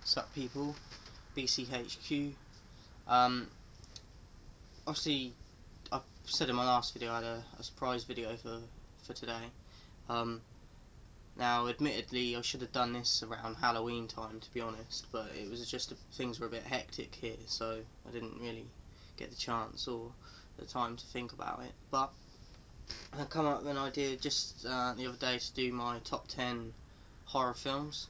Sup people, BCHQ. Um, Obviously, I said in my last video I had a surprise video for today. Um, Now, admittedly, I should have done this around Halloween time, to be honest, but it was just things were a bit hectic here, so I didn't really get the chance or the time to think about it. But I come up with an idea just the other day to do my top 10 horror films.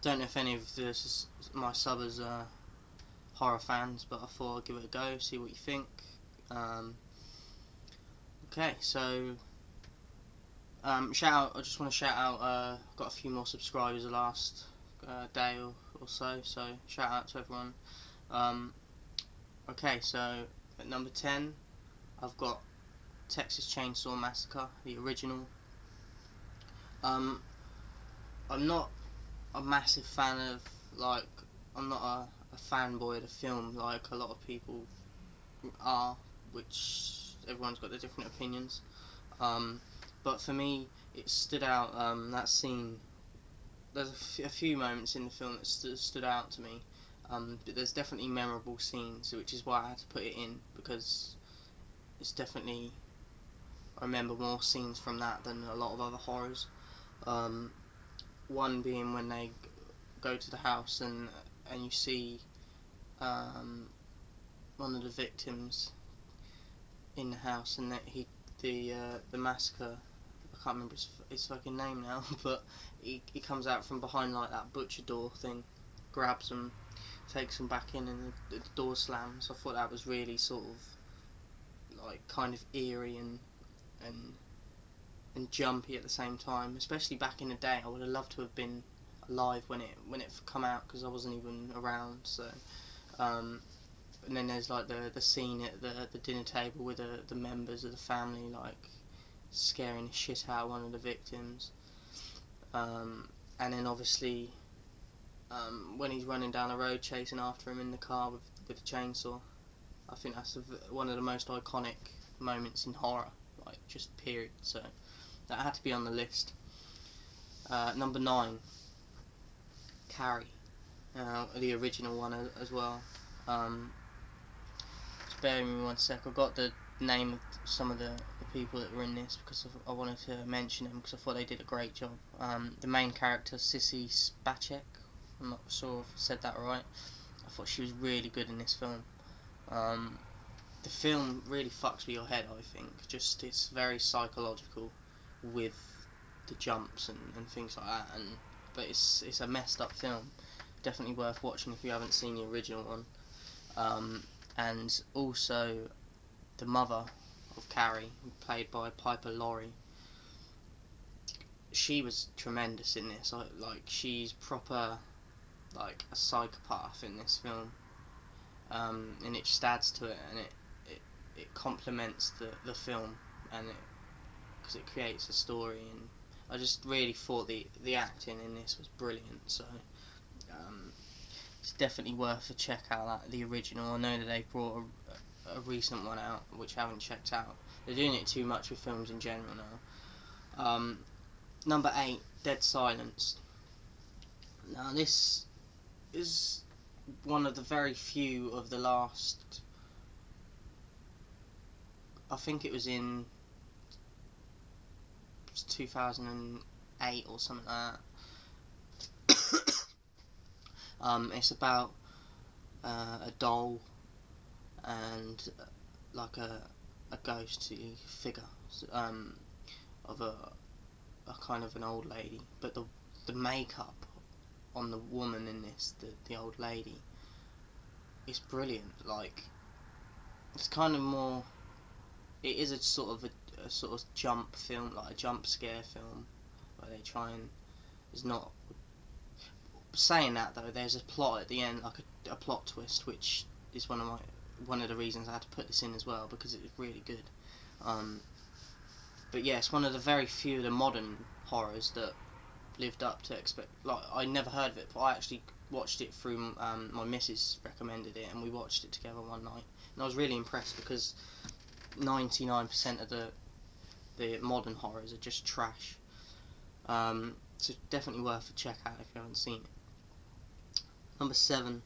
Don't know if any of my subbers are horror fans, but I thought I'd give it a go, see what you think. Okay, so shout out! I just want to shout out. Got a few more subscribers the last day or so. So shout out to everyone. Okay, so at number 10, I've got Texas Chainsaw Massacre, the original. I'm not a massive fan of, like, I'm not a fanboy of the film like a lot of people are, which everyone's got their different opinions. But for me, it stood out, that scene. There's a few moments in the film that stood out to me, but there's definitely memorable scenes, which is why I had to put it in, because it's definitely, I remember more scenes from that than a lot of other horrors. One being when they go to the house and you see one of the victims in the house, and that the massacre, I can't remember his fucking name now, but he comes out from behind like that butcher door thing, grabs him, takes him back in, and the door slams. I thought that was really sort of like kind of eerie and jumpy at the same time. Especially back in the day, I would have loved to have been alive when it come out, because I wasn't even around. So, and then there's like the scene at the dinner table with the members of the family like scaring the shit out of one of the victims. And then obviously when he's running down the road chasing after him in the car with the chainsaw. I think that's one of the most iconic moments in horror, like just period. So that had to be on the list. Number 9, Carrie, the original one as well. Just bear with me one sec. I got the name of some of the people that were in this because I wanted to mention them because I thought they did a great job. The main character, Sissy Spacek, I'm not sure if I said that right. I thought she was really good in this film. The film really fucks with your head, I think. Just, it's very psychological with the jumps and things like that. But it's a messed up film. Definitely worth watching if you haven't seen the original one. And also the mother of Carrie, played by Piper Laurie. She was tremendous in this. Like she's proper like a psychopath in this film. And it just adds to it, and it complements the film, and because it creates a story. And I just really thought the acting in this was brilliant. So it's definitely worth a check out. The original. I know that they brought a recent one out which I haven't checked out. They're doing it too much with films in general now. Number 8, Dead Silence. Now this is one of the very few of the last, I think it was in 2008 or something like that. It's about a doll and like a ghostly figure of a kind of an old lady, but the makeup on the woman in this, the old lady, is brilliant. Like, it's kind of more, it is a sort of jump film, like a jump scare film, where they try and, it's not, saying that though, there's a plot at the end, like a plot twist, which is one of the reasons I had to put this in as well, because it was really good. But yeah, it's one of the very few of the modern horrors that lived up to expect. Like, I never heard of it, but I actually watched it through my missus recommended it, and we watched it together one night, and I was really impressed because 99% of the modern horrors are just trash. So definitely worth a check out if you haven't seen it. Number 7.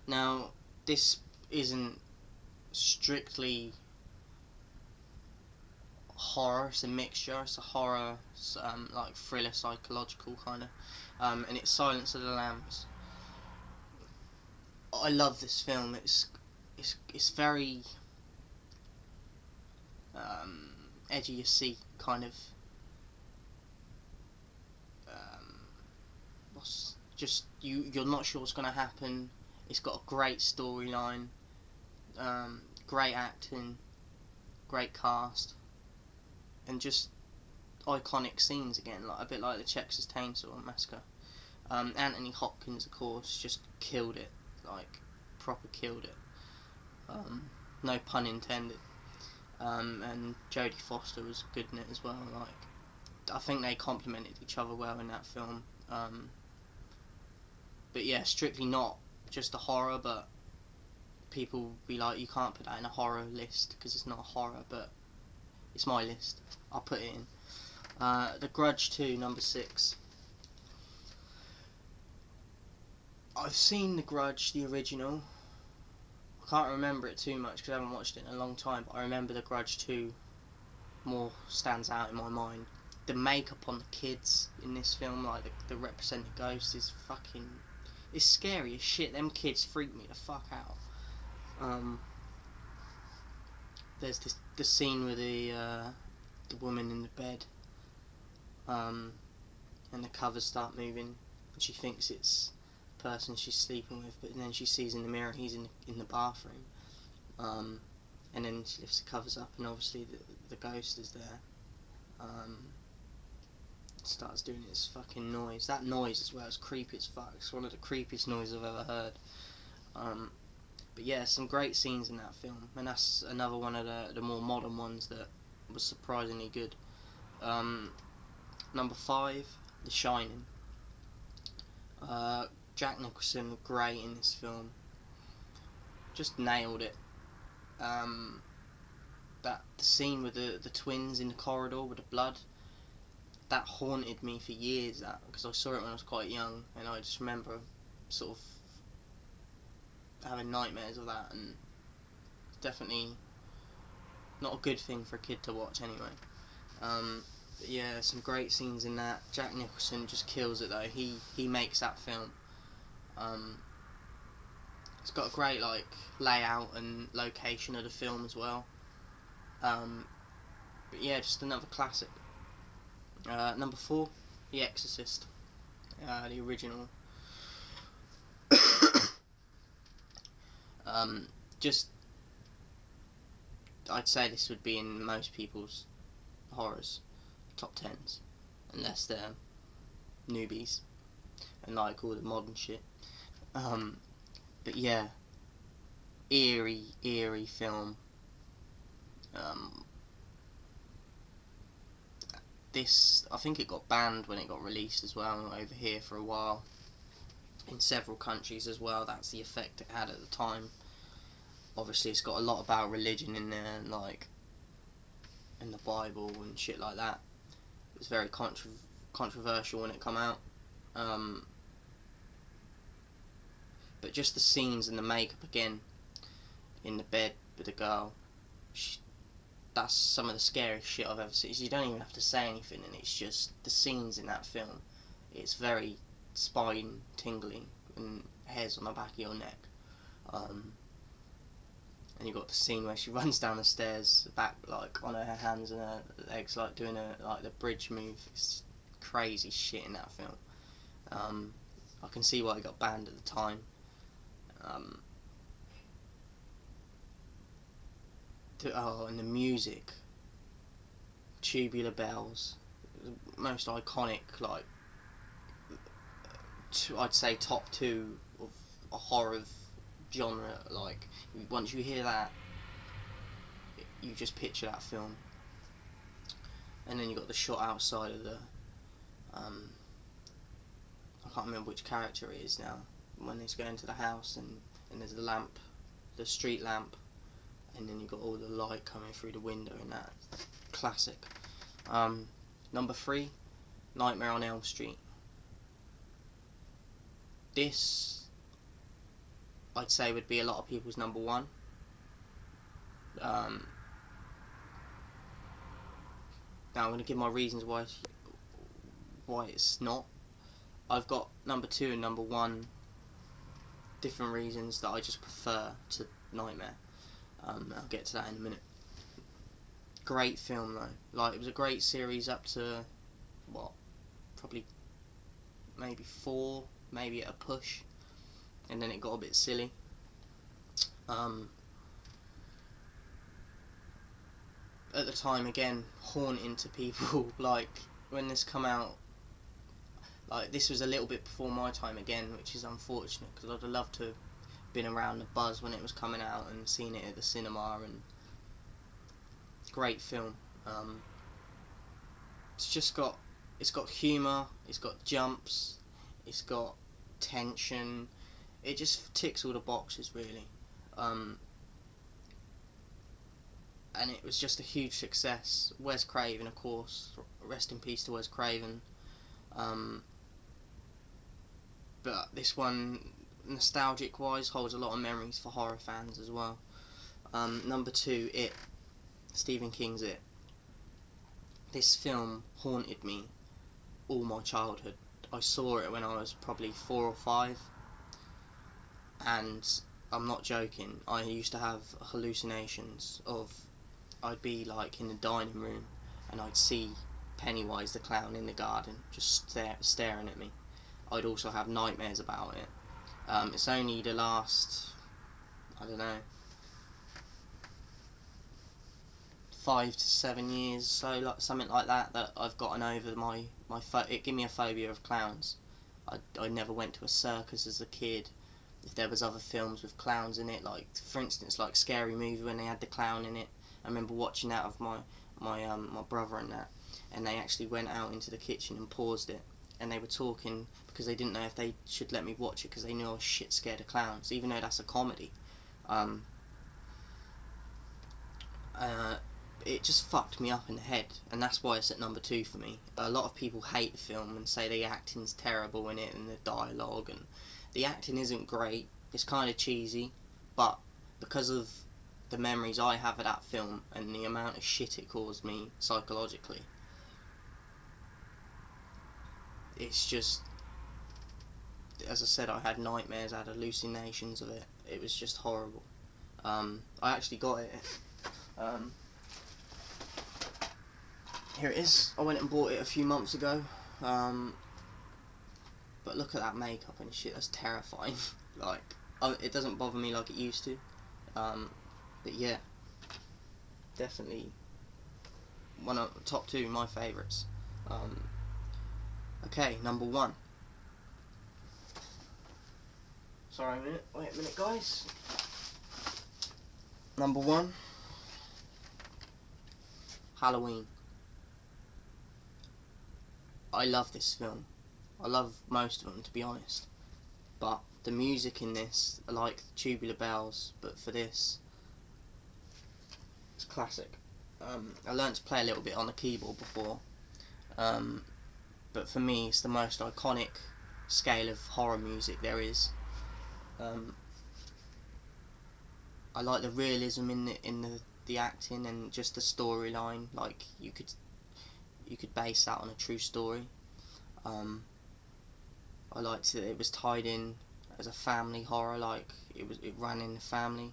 Now, this isn't strictly horror, it's a mixture. It's a horror, like thriller, psychological kind of, and it's Silence of the Lambs. I love this film. It's very edgy of your seat kind of. What's just you're not sure what's going to happen. It's got a great storyline, great acting, great cast, and just iconic scenes again, like a bit like the Texas Chainsaw Massacre. Anthony Hopkins, of course, just killed it, like proper killed it. No pun intended. And Jodie Foster was good in it as well. Like, I think they complemented each other well in that film. But yeah, strictly not just a horror, but people be like, you can't put that in a horror list because it's not a horror, but it's my list. I'll put it in. The Grudge 2, number 6. I've seen The Grudge, the original. I can't remember it too much because I haven't watched it in a long time, but I remember The Grudge 2 more stands out in my mind. The makeup on the kids in this film, like the represented ghost, is fucking... It's scary as shit. Them kids freak me the fuck out. There's the scene with the woman in the bed, and the covers start moving, and she thinks it's the person she's sleeping with, but then she sees in the mirror he's in the bathroom, and then she lifts the covers up, and obviously the ghost is there. Starts doing this fucking noise. That noise as well is creepy as fuck. It's one of the creepiest noises I've ever heard. But yeah, some great scenes in that film, and that's another one of the more modern ones that was surprisingly good. Number 5, The Shining. Jack Nicholson, great in this film. Just nailed it. The scene with the twins in the corridor with the blood, that haunted me for years, because I saw it when I was quite young, and I just remember sort of having nightmares of that, and definitely not a good thing for a kid to watch anyway. But yeah, some great scenes in that. Jack Nicholson just kills it though. He makes that film. It's got a great like layout and location of the film as well. But yeah, just another classic. Number 4, The Exorcist, the original. Just, I'd say this would be in most people's horrors top 10s, unless they're newbies and like all the modern shit. But yeah, eerie film. This, I think it got banned when it got released as well over here for a while, in several countries as well. That's the effect it had at the time. Obviously it's got a lot about religion in there, and like in the Bible and shit like that. It was very controversial when it come out. But just the scenes and the makeup again in the bed with the girl, that's some of the scariest shit I've ever seen. You don't even have to say anything, and it's just the scenes in that film. It's very spine tingling and hairs on the back of your neck. And you've got the scene where she runs down the stairs, back like on her hands and her legs, like doing the bridge move. It's crazy shit in that film. I can see why it got banned at the time. And the music, Tubular Bells, most iconic, like I'd say top 2 of a horror genre. Like once you hear that, you just picture that film. And then you got the shot outside of the I can't remember which character it is now, when they go into the house and there's the lamp, the street lamp, and then you got all the light coming through the window and that. Classic. Number 3, Nightmare on Elm Street. This, I'd say would be a lot of people's number one. Now I'm going to give my reasons why it's not. I've got number 2 and number 1 different reasons that I just prefer to Nightmare. I'll get to that in a minute. Great film though. Like, it was a great series up to what, probably maybe 4, maybe at a push, and then it got a bit silly. At the time, again, haunting to people. Like, when this come out, like, this was a little bit before my time again, which is unfortunate, because I'd have loved to have been around the buzz when it was coming out and seen it at the cinema. And great film. It's got humour, it's got jumps, it's got tension. It just ticks all the boxes, really. And it was just a huge success. Wes Craven, of course, rest in peace to Wes Craven. But this one, nostalgic wise, holds a lot of memories for horror fans as well. Number 2, It. Stephen King's It. This film haunted me all my childhood. I saw it when I was probably 4 or 5, and I'm not joking, I used to have hallucinations of, I'd be like in the dining room and I'd see Pennywise the clown in the garden just staring at me. I'd also have nightmares about it. It's only the last, I don't know, 5 to 7 years, so like something like that I've gotten over it gave me a phobia of clowns. I never went to a circus as a kid. If there was other films with clowns in it, like for instance like Scary Movie when they had the clown in it, I remember watching that with my brother and that, and they actually went out into the kitchen and paused it, and they were talking because they didn't know if they should let me watch it because they knew I was shit scared of clowns, even though that's a comedy. It just fucked me up in the head, and that's why it's at number 2 for me. A lot of people hate the film and say the acting's terrible in it and the dialogue, and the acting isn't great. It's kind of cheesy, but because of the memories I have of that film and the amount of shit it caused me psychologically, it's just, as I said, I had nightmares, I had hallucinations of it. It was just horrible. I actually got it. Here it is. I went and bought it a few months ago. But look at that makeup and shit, that's terrifying. Like, it doesn't bother me like it used to. But yeah, definitely one of top 2 my favourites. Okay, number 1. Sorry a minute, wait a minute guys. Number 1, Halloween. I love this film. I love most of them, to be honest. But the music in this, I like Tubular Bells, but for this, it's classic. I learned to play a little bit on the keyboard before, but for me, it's the most iconic scale of horror music there is. I like the realism in the acting and just the storyline. Like, you could base that on a true story. I liked that it was tied in as a family horror, like it ran in the family,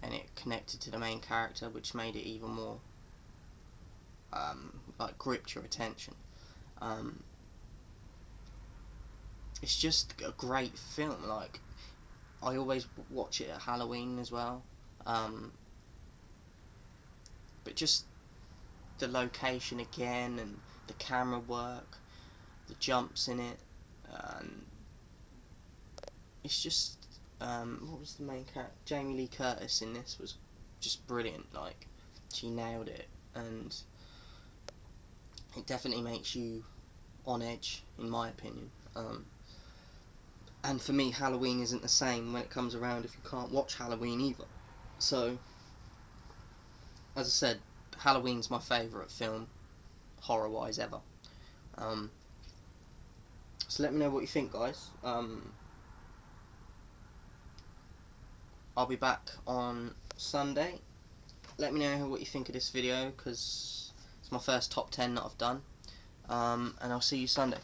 and it connected to the main character, which made it even more like gripped your attention. It's just a great film. Like, I always watch it at Halloween as well. But just the location again, and the camera work, the jumps in it, it's just what was the main character? Jamie Lee Curtis in this was just brilliant. Like, she nailed it, and it definitely makes you on edge, in my opinion. And for me, Halloween isn't the same when it comes around if you can't watch Halloween either. So, as I said, Halloween's my favourite film, horror-wise, ever. So let me know what you think, guys. I'll be back on Sunday. Let me know what you think of this video, because it's my first top 10 that I've done. And I'll see you Sunday.